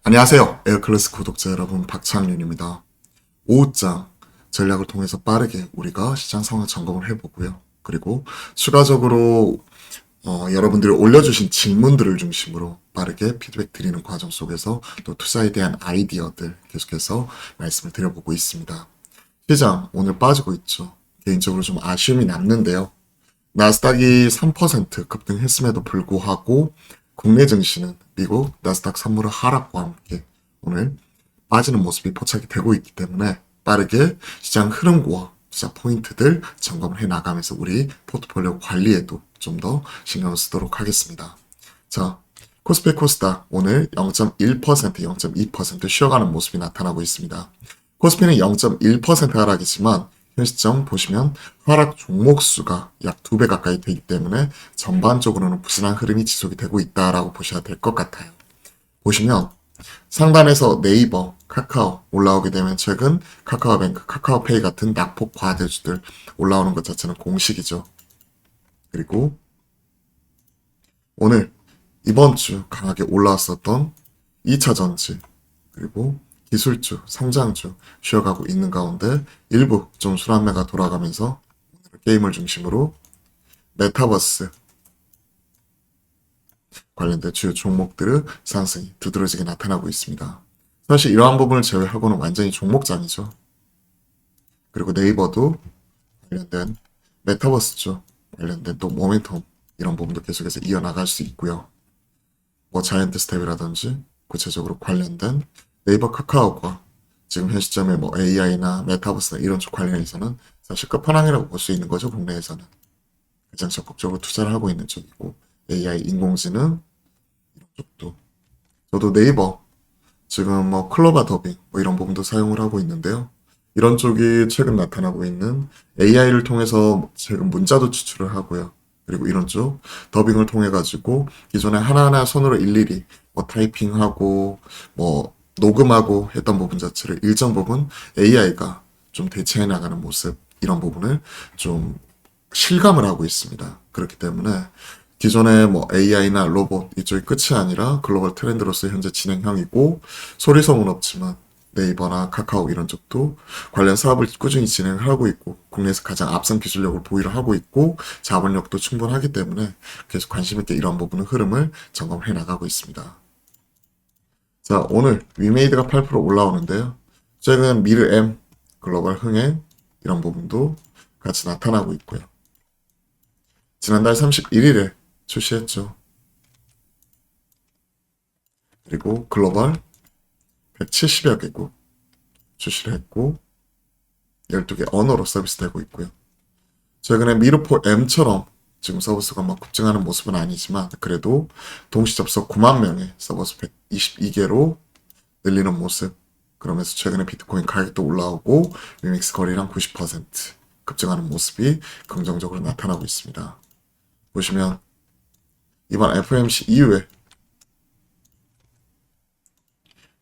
안녕하세요. 에어클래스 구독자 여러분, 박창윤입니다. 5장 전략을 통해서 빠르게 우리가 시장 상황 점검을 해보고요. 그리고 추가적으로 여러분들이 올려주신 질문들을 중심으로 빠르게 피드백 드리는 과정 속에서 또 투자에 대한 아이디어들 계속해서 말씀을 드려보고 있습니다. 시장 오늘 빠지고 있죠. 개인적으로 좀 아쉬움이 남는데요. 나스닥이 3% 급등했음에도 불구하고 국내 증시는 미국 나스닥 선물의 하락과 함께 오늘 빠지는 모습이 포착이 되고 있기 때문에 빠르게 시장 흐름과 투자 포인트들 점검을 해 나가면서 우리 포트폴리오 관리에도 좀 더 신경을 쓰도록 하겠습니다. 자, 코스피 코스닥 오늘 0.1%, 0.2% 쉬어가는 모습이 나타나고 있습니다. 코스피는 0.1% 하락이지만 현 시점 보시면 하락 종목 수가 약 2배 가까이 되기 때문에 전반적으로는 부진한 흐름이 지속이 되고 있다라고 보셔야 될 것 같아요. 보시면 상단에서 네이버, 카카오 올라오게 되면 최근 카카오뱅크, 카카오페이 같은 낙폭 과대주들 올라오는 것 자체는 공식이죠. 그리고 오늘 이번 주 강하게 올라왔었던 2차전지 그리고 기술주, 성장주 쉬어가고 있는 가운데 일부 좀 순환매가 돌아가면서 게임을 중심으로 메타버스 관련된 주요 종목들의 상승이 두드러지게 나타나고 있습니다. 사실 이러한 부분을 제외하고는 완전히 종목장이죠. 그리고 네이버도 관련된 메타버스죠. 관련된 또 모멘텀 이런 부분도 계속해서 이어나갈 수 있고요. 뭐 자이언트 스텝이라든지 구체적으로 관련된 네이버 카카오가 지금 현 시점에 뭐 AI나 메타버스나 이런 쪽 관련해서는 사실 끝판왕이라고 볼 수 있는 거죠. 국내에서는 가장 적극적으로 투자를 하고 있는 쪽이고 AI 인공지능 이런 쪽도 저도 네이버 지금 뭐 클로바 더빙 뭐 이런 부분도 사용을 하고 있는데요. 이런 쪽이 최근 나타나고 있는 AI를 통해서 최근 문자도 추출을 하고요. 그리고 이런 쪽 더빙을 통해 가지고 기존에 하나하나 손으로 일일이 뭐 타이핑하고 뭐 녹음하고 했던 부분 자체를 일정 부분 AI가 좀 대체해 나가는 모습 이런 부분을 좀 실감을 하고 있습니다. 그렇기 때문에 기존의 뭐 AI나 로봇 이쪽이 끝이 아니라 글로벌 트렌드로서 현재 진행형이고 소리 소문 없지만 네이버나 카카오 이런 쪽도 관련 사업을 꾸준히 진행을 하고 있고 국내에서 가장 앞선 기술력을 보유를 하고 있고 자본력도 충분하기 때문에 계속 관심 있게 이런 부분의 흐름을 점검해 나가고 있습니다. 자, 오늘 위메이드가 8% 올라오는데요. 최근 미르 M, 글로벌 흥행 이런 부분도 같이 나타나고 있고요. 지난달 31일에 출시했죠. 그리고 글로벌 170여 개국 출시를 했고 12개 언어로 서비스되고 있고요. 최근에 미르포 M처럼 지금 서비스가 막 급증하는 모습은 아니지만 그래도 동시 접속 9만 명의 서비스 122개로 늘리는 모습. 그러면서 최근에 비트코인 가격도 올라오고 위믹스 거래량 90% 급증하는 모습이 긍정적으로 나타나고 있습니다. 보시면 이번 FOMC 이후에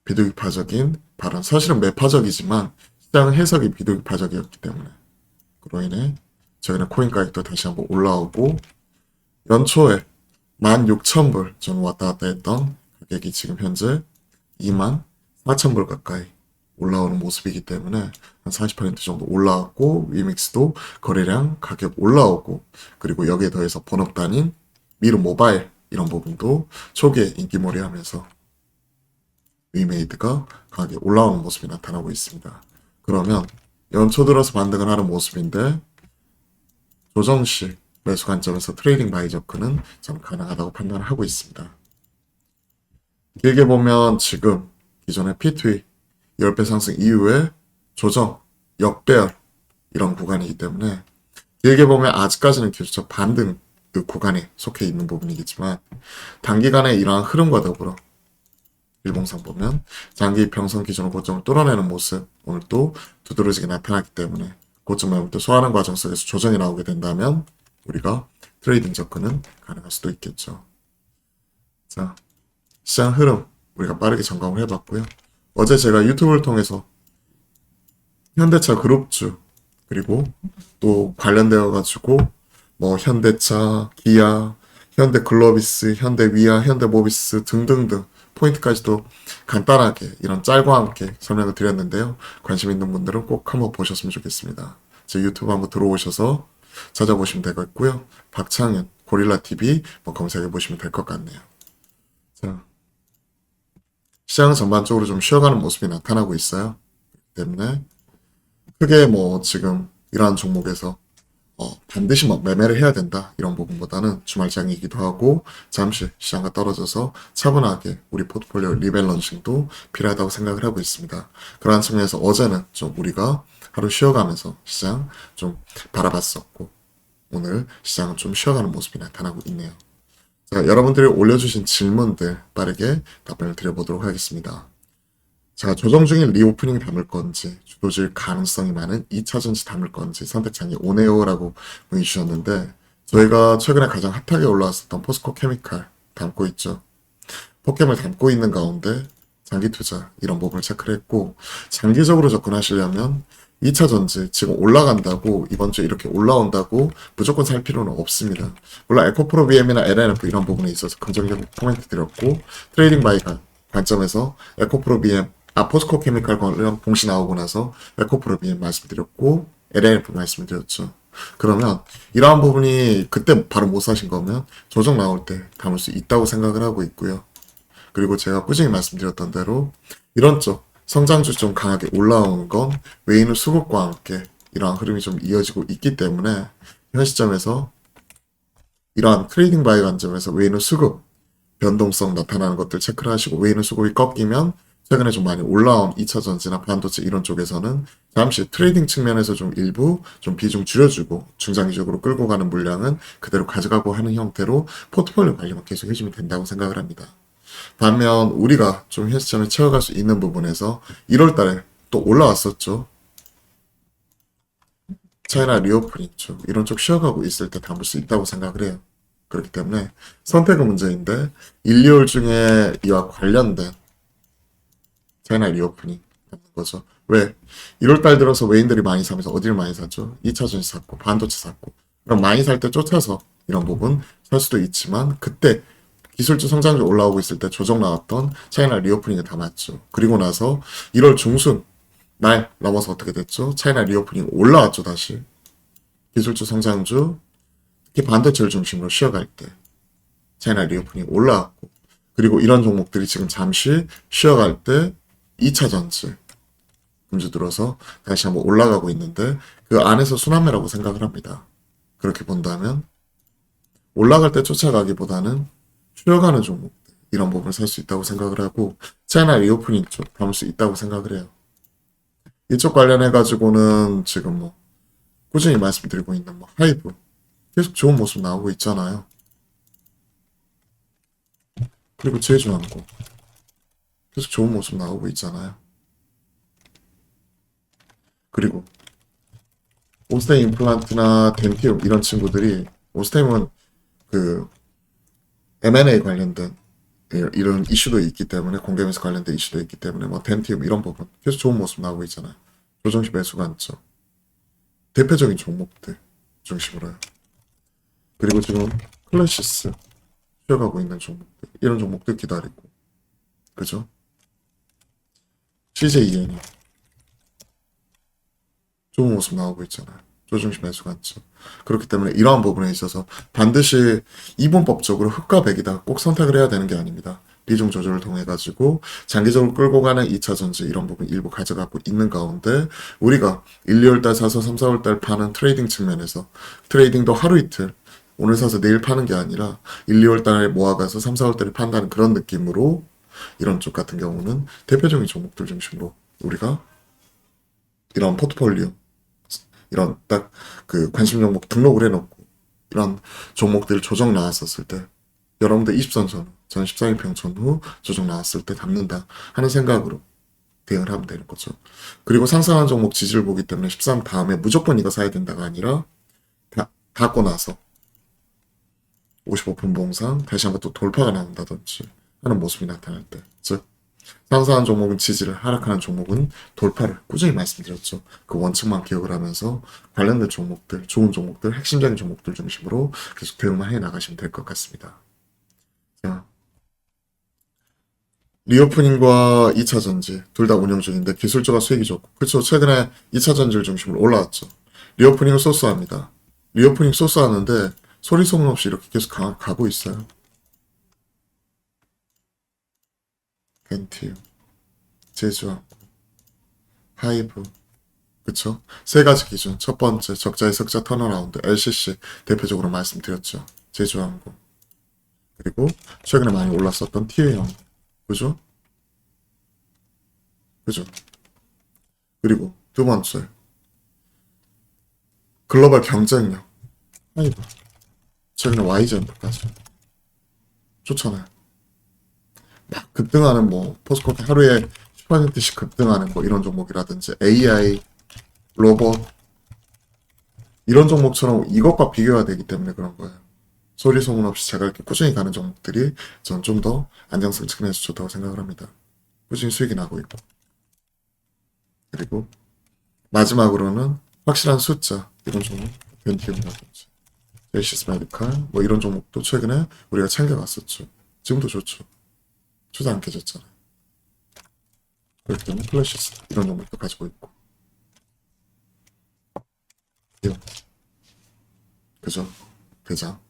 비둘기파적인 발언, 사실은 매파적이지만 시장 해석이 비둘기파적이었기 때문에 그로 인해 최근에 코인 가격도 다시 한번 올라오고 연초에 16,000불 전 왔다 갔다 했던 가격이 지금 현재 24,000불 가까이 올라오는 모습이기 때문에 한 40% 정도 올라왔고 위믹스도 거래량 가격 올라오고 그리고 여기에 더해서 번업단인 미르 모바일 이런 부분도 초기에 인기몰이하면서 위메이드가 강하게 올라오는 모습이 나타나고 있습니다. 그러면 연초 들어서 반등을 하는 모습인데 조정시 매수 관점에서 트레이딩 바이 저크는 저는 가능하다고 판단을 하고 있습니다. 길게 보면 지금 기존의 P2E 10배 상승 이후에 조정, 역배열 이런 구간이기 때문에 길게 보면 아직까지는 기술적 반등 그 구간에 속해 있는 부분이겠지만 단기간에 이러한 흐름과 더불어 일봉상 보면 장기 평선 기준으로 고점을 뚫어내는 모습 오늘 또 두드러지게 나타났기 때문에 고점을 또 소화하는 과정 속에서 조정이 나오게 된다면 우리가 트레이딩 접근은 가능할 수도 있겠죠. 자, 시장 흐름 우리가 빠르게 점검을 해봤고요. 어제 제가 유튜브를 통해서 현대차 그룹주, 그리고 또 관련되어 가지고 뭐 현대차, 기아, 현대글로비스, 현대위아, 현대모비스 등등등 포인트까지도 간단하게 이런 짤과 함께 설명을 드렸는데요. 관심 있는 분들은 꼭 한번 보셨으면 좋겠습니다. 제 유튜브 한번 들어오셔서 찾아보시면 되겠고요. 박창현, 고릴라TV 뭐 검색해 보시면 될 것 같네요. 자, 시장은 전반적으로 좀 쉬어가는 모습이 나타나고 있어요. 때문에 크게 뭐 지금 이러한 종목에서 반드시 뭐 매매를 해야 된다 이런 부분보다는 주말장이기도 하고 잠시 시장과 떨어져서 차분하게 우리 포트폴리오 리밸런싱도 필요하다고 생각을 하고 있습니다. 그러한 측면에서 어제는 좀 우리가 하루 쉬어가면서 시장 좀 바라봤었고 오늘 시장은 좀 쉬어가는 모습이 나타나고 있네요. 자, 여러분들이 올려주신 질문들 빠르게 답변을 드려보도록 하겠습니다. 자, 조정 중인 리오프닝 담을 건지, 주도질 가능성이 많은 2차 전지 담을 건지 선택장이 오네요라고 문의 주셨는데, 저희가 최근에 가장 핫하게 올라왔었던 포스코 케미칼 담고 있죠. 포켓을 담고 있는 가운데 장기 투자 이런 부분을 체크를 했고, 장기적으로 접근하시려면 2차 전지 지금 올라간다고 이번 주에 이렇게 올라온다고 무조건 살 필요는 없습니다. 물론 에코프로 BM이나 LNF 이런 부분에 있어서 긍정적인 코멘트 드렸고 트레이딩 바이 관점에서 에코프로 BM 포스코 케미칼 관련 봉시 나오고 나서 에코프로 BM 말씀드렸고 LNF 말씀드렸죠. 그러면 이러한 부분이 그때 바로 못 사신 거면 조정 나올 때 담을 수 있다고 생각을 하고 있고요. 그리고 제가 꾸준히 말씀드렸던 대로 이런 쪽 성장주 좀 강하게 올라오는 건 외인의 수급과 함께 이러한 흐름이 좀 이어지고 있기 때문에 현 시점에서 이러한 트레이딩 바이 관점에서 외인의 수급 변동성 나타나는 것들 체크를 하시고 외인의 수급이 꺾이면 최근에 좀 많이 올라온 2차 전지나 반도체 이런 쪽에서는 잠시 트레이딩 측면에서 좀 일부 좀 비중 줄여주고 중장기적으로 끌고 가는 물량은 그대로 가져가고 하는 형태로 포트폴리오 관리만 계속 해주면 된다고 생각을 합니다. 반면 우리가 좀 현 시점에 채워갈 수 있는 부분에서 1월 달에 또 올라왔었죠. 차이나 리오프닝 쪽 이런 쪽 쉬어가고 있을 때 담을 수 있다고 생각을 해요. 그렇기 때문에 선택은 문제인데 1, 2월 중에 이와 관련된 차이나 리오프닝 담는 거죠. 왜? 1월 달 들어서 외인들이 많이 사면서 어디를 많이 샀죠? 2차 전지 샀고 반도체 샀고 그럼 많이 살 때 쫓아서 이런 부분 살 수도 있지만 그때 기술주 성장률 올라오고 있을 때 조정 나왔던 차이나 리오프닝을 담았죠. 그리고 나서 1월 중순 말 넘어서 어떻게 됐죠? 차이나 리오프닝 올라왔죠, 다시. 기술주 성장주, 특히 반도체를 중심으로 쉬어갈 때 차이나 리오프닝 올라왔고 그리고 이런 종목들이 지금 잠시 쉬어갈 때 2차 전지 금주 들어서 다시 한번 올라가고 있는데 그 안에서 순환매라고 생각을 합니다. 그렇게 본다면 올라갈 때 쫓아가기보다는 쉬어가는 종목들 이런 부분을 살 수 있다고 생각을 하고 차이나 리오프닝 쪽 담을 수 있다고 생각을 해요. 이쪽 관련해 가지고는 지금 뭐 꾸준히 말씀드리고 있는 뭐 하이브 계속 좋은 모습 나오고 있잖아요. 그리고 제주항공 계속 좋은 모습 나오고 있잖아요. 그리고 오스테인 임플란트나 덴티움 이런 친구들이 오스테임은 그 M&A 관련된 이런 이슈도 있기 때문에 공개면서 관련된 이슈도 있기 때문에 뭐 덴티움 이런 부분 계속 좋은 모습 나오고 있잖아요. 조정시 매수 관점 대표적인 종목들 중심으로요. 그리고 지금 클래시스 쉬어가고 있는 종목들 이런 종목들 기다리고 그죠? CJEN이 좋은 모습 나오고 있잖아요. 조정시 매수 관점. 그렇기 때문에 이러한 부분에 있어서 반드시 이분법적으로 흑과 백이다 꼭 선택을 해야 되는 게 아닙니다. 비중 조절을 통해 가지고 장기적으로 끌고 가는 2차 전지 이런 부분 일부 가져가고 있는 가운데 우리가 1, 2월 달 사서 3, 4월 달 파는 트레이딩 측면에서 트레이딩도 하루 이틀 오늘 사서 내일 파는 게 아니라 1, 2월 달에 모아가서 3, 4월 달에 판다는 그런 느낌으로 이런 쪽 같은 경우는 대표적인 종목들 중심으로 우리가 이런 포트폴리오 이런 딱 그 관심 종목 등록을 해놓고 이런 종목들 조정 나왔었을 때 여러분들 20선 전후 전 14일평 전후 조정 나왔을 때 담는다 하는 생각으로 대응을 하면 되는 거죠. 그리고 상승한 종목 지지를 보기 때문에 13 다음에 무조건 이거 사야 된다가 아니라 닫고 나서 55분 봉상 다시 한번 또 돌파가 나온다든지 하는 모습이 나타날 때 즉 상승하는 종목은 지지를, 하락하는 종목은 돌파를 꾸준히 말씀드렸죠. 그 원칙만 기억을 하면서 관련된 종목들, 좋은 종목들, 핵심적인 종목들 중심으로 계속 대응만 해 나가시면 될 것 같습니다. 자, 리오프닝과 2차 전지 둘 다 운영 중인데 기술적으로 수익이 좋고, 그렇죠. 최근에 2차 전지를 중심으로 올라왔죠. 리오프닝은 소스합니다. 리오프닝 소스하는데 소리 소문 없이 이렇게 계속 가고 있어요. 벤티움, 제주항, 하이브, 그쵸? 세 가지 기준. 첫 번째, 적자의 석자 턴어라운드, LCC 대표적으로 말씀드렸죠. 제주항공. 그리고 최근에 많이 올랐었던 TA항공. 그죠? 그죠? 그리고 두 번째, 글로벌 경쟁력. 하이브. 최근에 YGM까지. 좋잖아요. 막 급등하는 뭐, 포스코피 하루에 10%씩 급등하는 뭐 이런 종목이라든지 AI, 로봇, 이런 종목처럼 이것과 비교가 되기 때문에 그런 거예요. 소리 소문 없이 제가 이렇게 꾸준히 가는 종목들이 전 좀 더 안정성 측면에서 좋다고 생각을 합니다. 꾸준히 수익이 나고 있고. 그리고 마지막으로는 확실한 숫자, 이런 종목, 벤티움이라든지, 벨시스 메디칼, 뭐 이런 종목도 최근에 우리가 챙겨갔었죠. 지금도 좋죠. 투자 안 깨졌잖아요. 그렇기 때문에 플래시스, 이런 종목도 가지고 있고. 그죠? 대장.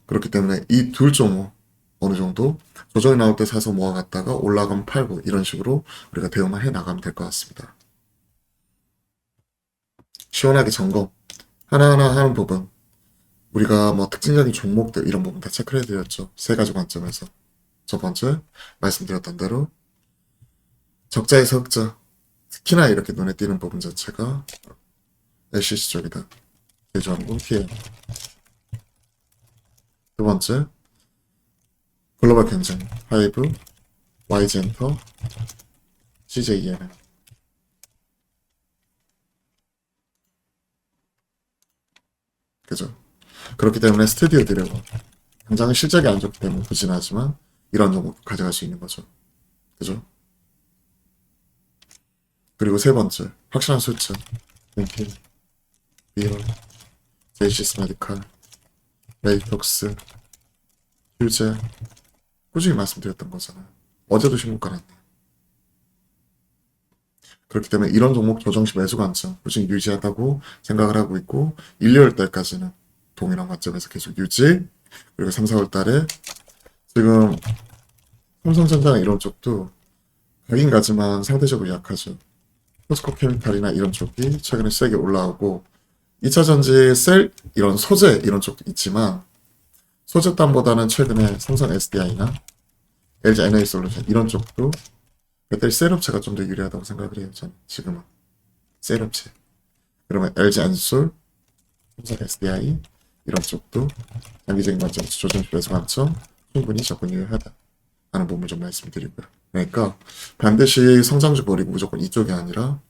그렇기 때문에 이 둘 종목 어느 정도 조정이 나올 때 사서 모아갔다가 올라가면 팔고 이런 식으로 우리가 대응만 해 나가면 될 것 같습니다. 시원하게 점검 하나하나 하는 부분 우리가 뭐 특징적인 종목들 이런 부분 다 체크를 해드렸죠. 세 가지 관점에서. 첫 번째 말씀드렸던 대로 적자의 석자 특히나 이렇게 눈에 띄는 부분 자체가 LCC 쪽이다. 제주항공 TM. 두 번째 글로벌 경쟁 하이브 YG엔터 CJENM. 그죠? 그렇기 때문에 스튜디오 드래곤 당장은 실적이 안 좋기 때문에 부진하지만 이런 종목 가져갈 수 있는 거죠. 그죠? 그리고 세 번째 확실한 숫자 뱅킹, 비얼, 제이시스 메디칼, 레이톡스, 휴재 꾸준히 말씀드렸던 거잖아요. 어제도 신고 깔았네. 그렇기 때문에 이런 종목 조정시 매수 관점 꾸준히 유지하다고 생각을 하고 있고 1, 2월 달까지는 동일한 관점에서 계속 유지. 그리고 3, 4월 달에 지금 삼성전자나 이런 쪽도 가긴 가지만 상대적으로 약하죠. 포스코 케미칼이나 이런 쪽이 최근에 세게 올라오고 2차 전지 셀 이런 소재 이런 쪽도 있지만 소재단보다는 최근에 삼성 SDI나 LG 에너지솔루션 이런 쪽도 배터리 셀 업체가 좀 더 유리하다고 생각을 해요. 저는 지금은 셀 업체. 그러면 LG 엔솔, 삼성 SDI 이런 쪽도 장기적인 관점에서 조정식 매수 관점 충분히 접근 유효하다 하는 부분을 좀 말씀드리고요. 그러니까 반드시 성장주 버리고 무조건 이쪽이 아니라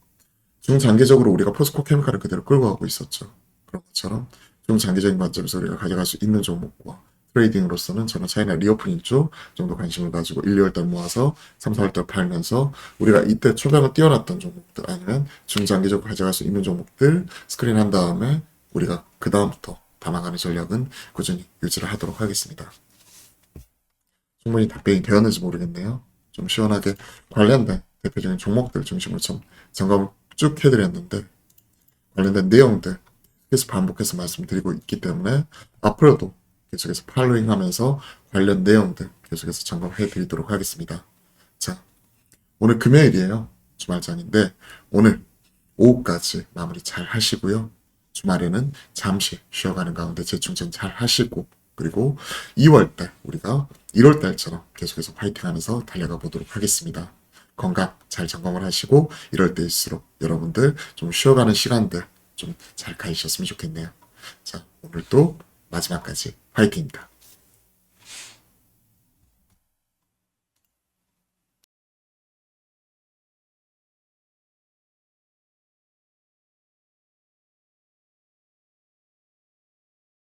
중장기적으로 우리가 포스코 케미칼을 그대로 끌고 가고 있었죠. 그런 것처럼 중장기적인 관점에서 우리가 가져갈 수 있는 종목과 트레이딩으로서는 저는 차이나 리오프닝 쪽 정도 관심을 가지고 1, 2월 달 모아서 3, 4월 달 팔면서 우리가 이때 초반에 뛰어났던 종목들 아니면 중장기적으로 가져갈 수 있는 종목들 스크린한 다음에 우리가 그 다음부터 담아가는 전략은 꾸준히 유지를 하도록 하겠습니다. 충분히 답변이 되었는지 모르겠네요. 좀 시원하게 관련된 대표적인 종목들 중심으로 좀 점검을 쭉 해드렸는데 관련된 내용들 계속 반복해서 말씀드리고 있기 때문에 앞으로도 계속해서 팔로잉 하면서 관련 내용들 계속해서 점검해 드리도록 하겠습니다. 자, 오늘 금요일이에요. 주말장인데 오늘 오후까지 마무리 잘 하시고요. 주말에는 잠시 쉬어가는 가운데 재충전 잘 하시고 그리고 2월달 우리가 1월달처럼 계속해서 파이팅하면서 달려가 보도록 하겠습니다. 건강 잘 점검을 하시고 이럴 때일수록 여러분들 좀 쉬어가는 시간들 좀 잘 가지셨으면 좋겠네요. 자, 오늘도 마지막까지 파이팅입니다.